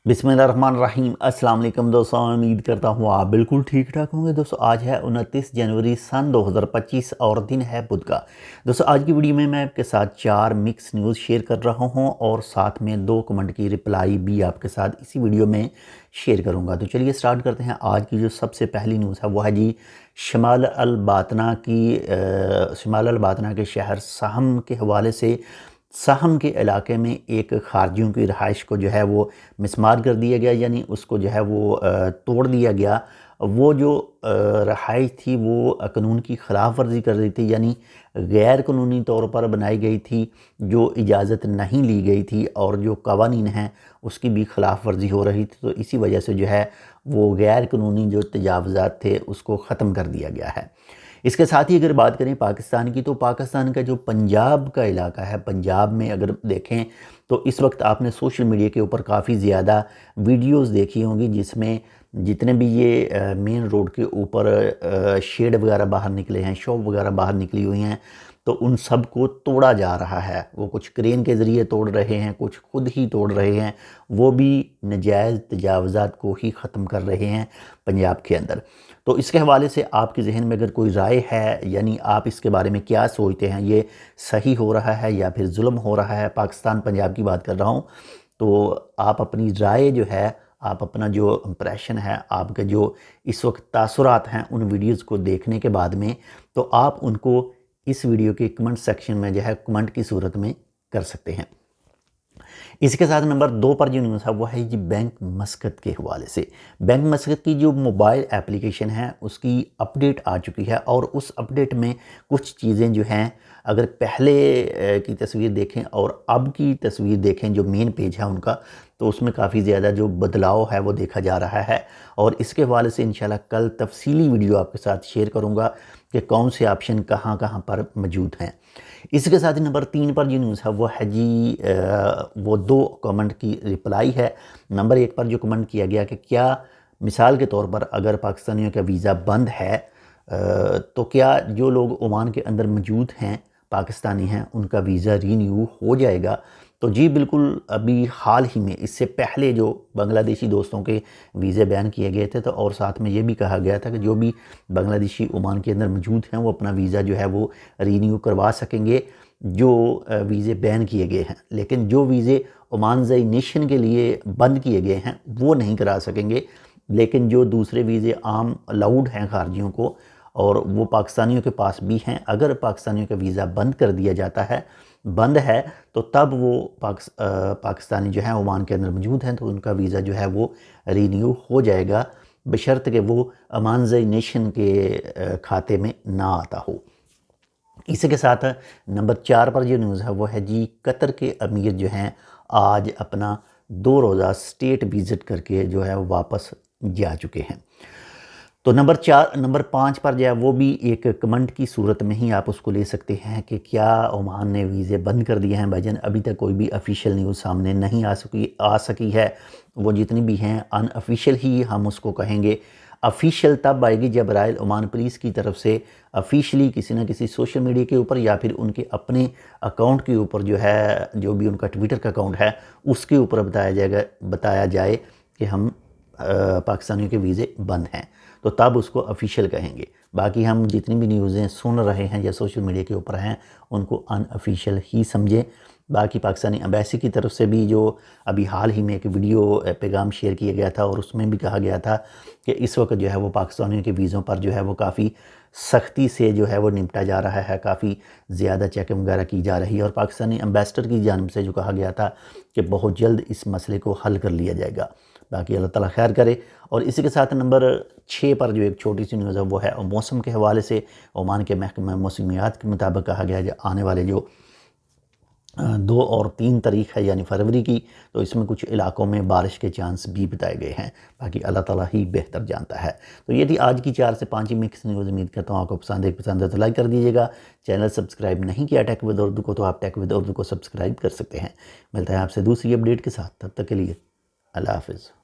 बिस्मिल्लाहिर्रहमानिर्रहीम। अस्सलाम वालेकुम दोस्तों, उम्मीद करता हूँ आप बिल्कुल ठीक ठाक होंगे। दोस्तों आज है 29 जनवरी सन 2025 और दिन है बुध का। दोस्तों आज की वीडियो में मैं आपके साथ 4 मिक्स न्यूज़ शेयर कर रहा हूँ और साथ में 2 कमेंट की रिप्लाई भी आपके साथ इसी वीडियो में शेयर करूँगा। तो चलिए स्टार्ट करते हैं। आज की जो सबसे पहली न्यूज़ है वो है जी शमाल अल बातना के शहर सहम के हवाले से। सहम के इलाके में एक खारजियों की रहाइश को जो है वो मिसमार कर दिया गया, यानी उसको जो है वो तोड़ दिया गया। वो जो रहाइश थी वो कानून की ख़िलाफ़ वर्जी कर रही थी, यानी गैर कानूनी तौर पर बनाई गई थी, जो इजाज़त नहीं ली गई थी और जो कवानीन हैं उसकी भी ख़िलाफ़ वर्जी हो रही थी। तो इसी वजह से जो है वो गैर कानूनी जो तजावज़ात थे उसको ख़त्म कर दिया गया है। इसके साथ ही अगर बात करें पाकिस्तान की, तो पाकिस्तान का जो पंजाब का इलाका है, पंजाब में अगर देखें तो इस वक्त आपने सोशल मीडिया के ऊपर काफ़ी ज़्यादा वीडियोस देखी होंगी जिसमें जितने भी ये मेन रोड के ऊपर शेड वगैरह बाहर निकले हैं, शॉप वगैरह बाहर निकली हुई हैं, तो उन सब को तोड़ा जा रहा है। वो कुछ क्रेन के ज़रिए तोड़ रहे हैं, कुछ खुद ही तोड़ रहे हैं, वो भी नाजायज़ तजावज़ात को ही ख़त्म कर रहे हैं पंजाब के अंदर। तो इसके हवाले से आपके जहन में अगर कोई राय है, यानी आप इसके बारे में क्या सोचते हैं, ये सही हो रहा है या फिर जुल्म हो रहा है, पाकिस्तान पंजाब की बात कर रहा हूँ, तो आप अपनी राय जो है, आप अपना जो इम्प्रेशन है, आपके जो इस वक्त तासुरात हैं उन वीडियोज़ को देखने के बाद में, तो आप उनको इस वीडियो के कमेंट सेक्शन में जो है कमेंट की सूरत में कर सकते हैं। इसके साथ नंबर 2 पर जो न्यूज़ है वो है जी बैंक मस्कत के हवाले से। बैंक मस्कत की जो मोबाइल एप्लीकेशन है उसकी अपडेट आ चुकी है और उस अपडेट में कुछ चीज़ें जो हैं, अगर पहले की तस्वीर देखें और अब की तस्वीर देखें जो मेन पेज है उनका, तो उसमें काफ़ी ज़्यादा जो बदलाव है वो देखा जा रहा है। और इसके हवाले से इंशाल्लाह कल तफसीली वीडियो आपके साथ शेयर करूँगा कि कौन से ऑप्शन कहाँ कहाँ पर मौजूद हैं। इसके साथ ही नंबर 3 पर जो न्यूज़ है वो है जी वो 2 कमेंट की रिप्लाई है। नंबर 1 पर जो कमेंट किया गया कि क्या मिसाल के तौर पर अगर पाकिस्तानियों का वीज़ा बंद है तो क्या जो लोग ओमान के अंदर मौजूद हैं, पाकिस्तानी हैं, उनका वीज़ा रीन्यू हो जाएगा? तो जी बिल्कुल, अभी हाल ही में इससे पहले जो बांग्लादेशी दोस्तों के वीज़े बैन किए गए थे, तो और साथ में ये भी कहा गया था कि जो भी बांग्लादेशी ओमान के अंदर मौजूद हैं वो अपना वीज़ा जो है वो रीन्यू करवा सकेंगे जो वीज़े बैन किए गए हैं। लेकिन जो वीज़े ओमान ज़ई नेशन के लिए बंद किए गए हैं वो नहीं करा सकेंगे। लेकिन जो दूसरे वीज़े आम अलाउड हैं खारजियों को और वो पाकिस्तानियों के पास भी हैं, अगर पाकिस्तानियों का वीज़ा बंद कर दिया जाता है, बंद है, तो तब वो पाकिस्तानी जो हैं ओमान के अंदर मौजूद हैं तो उनका वीज़ा जो है वो रीन्यू हो जाएगा, बशर्त कि वो ओमान ज़ई नेशन के खाते में ना आता हो। इसी के साथ नंबर 4 पर जो न्यूज़ है वो है जी कतर के अमीर जो हैं आज अपना 2 रोज़ा स्टेट विज़िट करके जो है वो वापस जा चुके हैं। तो नंबर 5 पर जो है वो भी एक कमेंट की सूरत में ही आप उसको ले सकते हैं कि क्या ओमान ने वीज़े बंद कर दिए हैं। भाईजान अभी तक कोई भी ऑफिशियल न्यूज़ सामने नहीं आ सकी है। वो जितनी भी हैं अनऑफिशियल ही हम उसको कहेंगे। ऑफिशियल तब आएगी जब रॉयल ओमान पुलिस की तरफ से ऑफिशियली किसी न किसी सोशल मीडिया के ऊपर या फिर उनके अपने अकाउंट के ऊपर जो है, जो भी उनका ट्विटर का अकाउंट है उसके ऊपर बताया जाए कि हम पाकिस्तानियों के वीज़े बंद हैं, तो तब उसको ऑफिशियल कहेंगे। बाकी हम जितनी भी न्यूज़ें सुन रहे हैं या सोशल मीडिया के ऊपर हैं उनको अनऑफिशियल ही समझें। बाकी पाकिस्तानी एम्बेसी की तरफ से भी जो अभी हाल ही में एक वीडियो पैगाम शेयर किया गया था और उसमें भी कहा गया था कि इस वक्त जो है वो पाकिस्तानियों के वीज़ों पर जो है वो काफ़ी सख्ती से जो है वो निपटा जा रहा है, काफ़ी ज़्यादा चेकिंग वगैरह की जा रही है। और पाकिस्तानी एम्बेसडर की जानिब से जो कहा गया था कि बहुत जल्द इस मसले को हल कर लिया जाएगा। बाकी अल्लाह ताला खैर करे। और इसी के साथ नंबर 6 पर जो एक छोटी सी न्यूज़ है वो है मौसम के हवाले से। ओमान के महकमा मौसमियात के मुताबिक कहा गया है कि आने वाले जो 2 और 3 तारीख है यानी फरवरी की, तो इसमें कुछ इलाकों में बारिश के चांस भी बताए गए हैं। बाकी अल्लाह ताला ही बेहतर जानता है। तो ये थी आज की 4 से 5 ही मिक्स न्यूज़। उम्मीद करता हूँ आपको पसंद है तो लाइक कर दीजिएगा। चैनल सब्सक्राइब नहीं किया टेक विद उर्दू को, तो आप टेक विद उर्दू को सब्सक्राइब कर सकते हैं। मिलता है आपसे दूसरी अपडेट के साथ, तब तक के लिए अल्लाह हाफ़िज़।